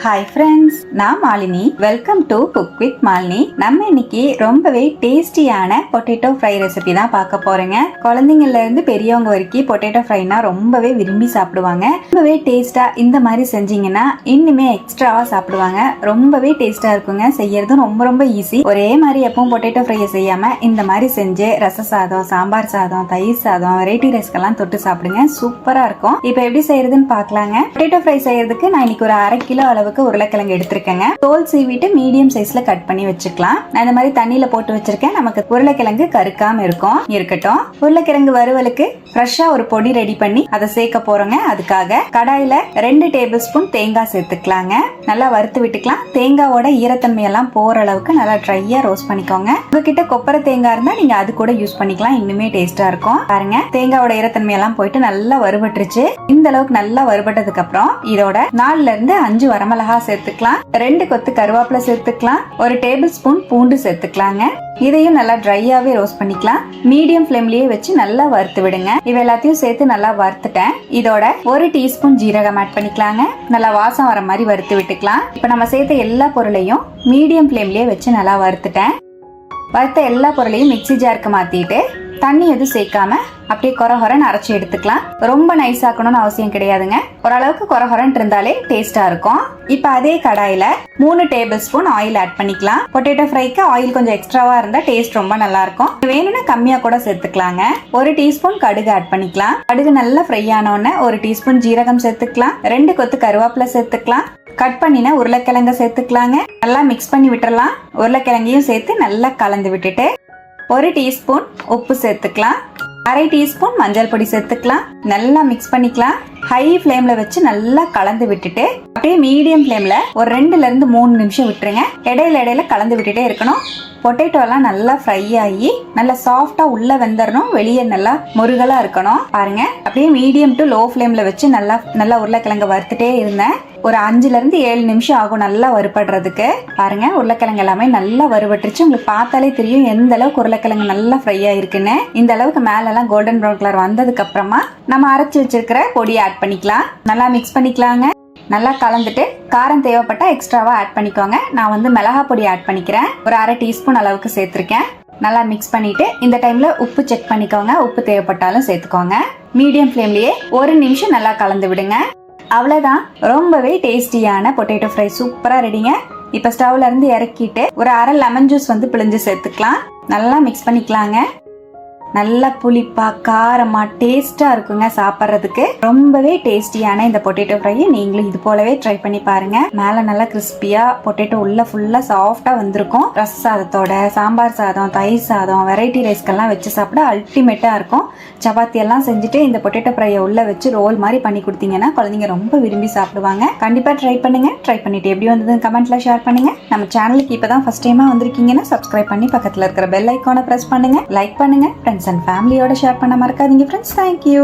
Hi friends, நான் Malini. Welcome to cook with Malini. நம்ம இன்னைக்கு ரொம்பவே டேஸ்டியான பொட்டேட்டோ ஃப்ரை ரெசிபி தான் பார்க்க போறேங்க. குழந்தைங்கள்ல இருந்து பெரியவங்க வரைக்கும் பொட்டேட்டோ ஃப்ரைனா ரொம்பவே விரும்பி சாப்பிடுவாங்க. ரொம்பவே டேஸ்டா இந்த மாதிரி செஞ்சீங்கன்னா இன்னுமே எக்ஸ்ட்ராவா சாப்பிடுவாங்க. ரொம்பவே டேஸ்டா இருக்குங்க. செய்யறதும் ரொம்ப ரொம்ப ஈஸி. ஒரே மாதிரி எப்பவும் பொட்டேட்டோ ஃப்ரையை செய்யாம இந்த மாதிரி செஞ்சு ரச சாதம், சாம்பார் சாதம், தயிர் சாதம், வெரைட்டி ரைஸ்க்கெல்லாம் தொட்டு சாப்பிடுங்க. சூப்பரா இருக்கும். இப்போ எப்படி செய்யறதுன்னு பார்க்கலாங்க. பொட்டேட்டோ ஃப்ரை செய்யறதுக்கு நான் இன்னைக்கு ஒரு 1/2 கிலோ அளவுக்கு உருளைக்கிழங்கு எடுத்திருக்கேங்க. தோல் சீவிட்டு மீடியம் சைஸ்ல கட் பண்ணி வச்சுக்கலாம். நான் இந்த மாதிரி தண்ணியில போட்டு வச்சிருக்கேன். நமக்கு உருளைக்கிழங்கு கருக்காம இருக்கட்டும். உருளைக்கிழங்கு வறுவலுக்கு ஃப்ரெஷ்ஷா ஒரு பொடி ரெடி பண்ணி அதை சேர்க்க போறோங்க. அதுக்காக கடாயில 2 டேபிள் ஸ்பூன் தேங்காய் சேர்த்துக்கலாங்க. நல்லா வறுத்து விட்டுக்கலாம். தேங்காவோட ஈரத்தன்மையெல்லாம் போற அளவுக்கு நல்லா ட்ரையா ரோஸ்ட் பண்ணிக்கோங்க. உங்ககிட்ட கொப்பரை தேங்காய் இருந்தா நீங்க அது கூட யூஸ் பண்ணிக்கலாம். இன்னுமே டேஸ்டா இருக்கும். பாருங்க, தேங்காவோட ஈரத்தன்மையெல்லாம் போயிட்டு நல்லா வறுபட்டுருச்சு. இந்த அளவுக்கு நல்லா வறுபட்டதுக்கு அப்புறம் இதோட 4ல இருந்து 5 வரமிளகா சேர்த்துக்கலாம். 2 கொத்து கருவேப்பிலை சேர்த்துக்கலாம். 1 டேபிள் ஸ்பூன் பூண்டு சேர்த்துக்கலாங்க. இதையும் நல்லா ட்ரையாவே ரோஸ்ட் பண்ணிக்கலாம். மீடியம் ஃப்ளேம்லயே வச்சு நல்லா வறுத்து விடுங்க. இவ எல்லாத்தையும் சேர்த்து நல்லா வறுத்துட்டேன். இதோட 1 டீஸ்பூன் ஜீரகம் ஆட் பண்ணிக்கலாங்க. நல்லா வாசம் வர மாதிரி வறுத்து விட்டுக்கலாம். இப்ப நம்ம சேர்த்த எல்லா பொருளையும் மீடியம் ஃப்ளேம்லயே வச்சு நல்லா வறுத்துட்டேன். வறுத்த எல்லா பொருளையும் மிக்ஸி ஜாருக்கு மாத்திட்டு தண்ணி எதுவும் சேர்க்காம அப்படியே கொரகொரன்னு அரைச்சி எடுத்துக்கலாம். ரொம்ப நைஸ் ஆக்கணும்னு அவசியம் கிடையாதுங்க. ஓரளவுக்கு கொரகொரன்னு இருந்தாலே டேஸ்டா இருக்கும். இப்ப அதே கடாயில 3 டேபிள் ஸ்பூன் ஆயில் ஆட் பண்ணிக்கலாம். பொட்டேட்டோ ஃப்ரைக்கு ஆயில் கொஞ்சம் எக்ஸ்ட்ராவா இருந்தா டேஸ்ட் ரொம்ப நல்லா இருக்கும். வேணும்னா கம்மியா கூட சேர்த்துக்கலாங்க. 1 டீஸ்பூன் கடுகு ஆட் பண்ணிக்கலாம். கடுகு நல்லா ஃப்ரை ஆனோன்னு 1 டீஸ்பூன் ஜீரகம் சேர்த்துக்கலாம். 2 கொத்து கருவேப்பிலை சேர்த்துக்கலாம். கட் பண்ணின உருளைக்கிழங்க சேர்த்துக்கலாங்க. நல்லா மிக்ஸ் பண்ணி விட்டுறலாம். உருளைக்கிழங்கையும் சேர்த்து நல்லா கலந்து விட்டுட்டு 1 டீஸ்பூன் உப்பு சேர்த்துக்கலாம். 1/2 டீஸ்பூன் மஞ்சள் பொடி சேர்த்துக்கலாம். நல்லா மிக்ஸ் பண்ணிக்கலாம். ஹை ஃப்ளேம்ல வச்சு நல்லா கலந்து விட்டுட்டு அப்படியே மீடியம் ஃப்ளேம்ல ஒரு 2ல இருந்து 3 நிமிஷம் விட்டுருங்க. இடையில கலந்து விட்டுட்டே இருக்கணும். பொட்டேட்டோ எல்லாம் நல்லா ஃப்ரை ஆகி நல்லா சாஃப்டா உள்ள வெந்தரணும். வெளியே நல்லா முருகலா இருக்கணும். பாருங்க, அப்படியே மீடியம் டு லோ ஃப்ளேம்ல வச்சு நல்லா உருளைக்கிழங்கு வறுத்துட்டே இருந்தேன். ஒரு 5ல இருந்து 7 நிமிஷம் ஆகும் நல்லா வறுபடுறதுக்கு. பாருங்க, உருளைக்கிழங்கு எல்லாமே நல்லா வறுபட்டுருச்சு. உங்களுக்கு பார்த்தாலே தெரியும் எந்த அளவுக்கு உருளைக்கிழங்கு நல்லா ஃப்ரை ஆயிருக்குன்னு. இந்த அளவுக்கு மேல எல்லாம் கோல்டன் ப்ரௌன் கலர் வந்ததுக்கு அப்புறமா நம்ம அரைச்சு வச்சிருக்கிற பொடியை ஆட் பண்ணிக்கலாம். நல்லா மிக்ஸ் பண்ணிக்கலாங்க. நல்லா கலந்துட்டு காரம் தேவைப்பட்டா எக்ஸ்ட்ராவா ஆட் பண்ணிக்கோங்க. நான் மிளகா பொடி ஆட் பண்ணிக்கிறேன். ஒரு 1/2 டீஸ்பூன் அளவுக்கு சேர்த்திருக்கேன். நல்லா மிக்ஸ் பண்ணிட்டு இந்த டைம்ல உப்பு செக் பண்ணிக்கோங்க. உப்பு தேவைப்பட்டாலும் சேர்த்துக்கோங்க. மீடியம் ஃப்ளேம்லயே 1 நிமிஷம் நல்லா கலந்து விடுங்க. அவ்வளவுதான், ரொம்பவே டேஸ்டியான பொட்டேட்டோ ஃப்ரை சூப்பரா ரெடிங்க. இப்ப ஸ்டவ்ல இருந்து இறக்கிட்டு ஒரு 1/2 லெமன் ஜூஸ் பிழிஞ்சு சேர்த்துக்கலாம். நல்லா மிக்ஸ் பண்ணிக்கலாங்க. நல்லா புளிப்பா காரமா டேஸ்டா இருக்குங்க. சாப்பிட்றதுக்கு ரொம்பவே டேஸ்டியான இந்த பொட்டேட்டோ ஃப்ரையை நீங்களும் இது போலவே ட்ரை பண்ணி பாருங்க. மேல நல்லா கிறிஸ்பியா பொட்டேட்டோ உள்ள ஃபுல்லா சாஃப்டா வந்திருக்கும். ரச சாதத்தோட, சாம்பார் சாதம், தயிர் சாதம், வெரைட்டி ரைஸ்க்கெல்லாம் வச்சு சாப்பிட அல்டிமேட்டா இருக்கும். சப்பாத்தி எல்லாம் செஞ்சுட்டு இந்த பொட்டேட்டோ ஃப்ரையை உள்ள வச்சு ரோல் மாதிரி பண்ணி கொடுத்தீங்கன்னா குழந்தைங்க ரொம்ப விரும்பி சாப்பிடுவாங்க. கண்டிப்பா ட்ரை பண்ணுங்க. ட்ரை பண்ணிட்டு எப்படி வந்ததுன்னு கமெண்ட்ல ஷேர் பண்ணுங்க. நம்ம சேனலுக்கு இப்பதான் ஃபர்ஸ்ட் டைமா வந்திருக்கீங்கன்னா சப்ஸ்கிரைப் பண்ணி பக்கத்துல இருக்கிற பெல் ஐக்கானை பிரஸ் பண்ணுங்க. லைக் பண்ணுங்க. ஃப்ரெண்ட்ஸ் அண்ட் ஃபேமிலியோட ஷேர் பண்ண மறக்காதீங்க ஃப்ரெண்ட்ஸ். தேங்க்யூ.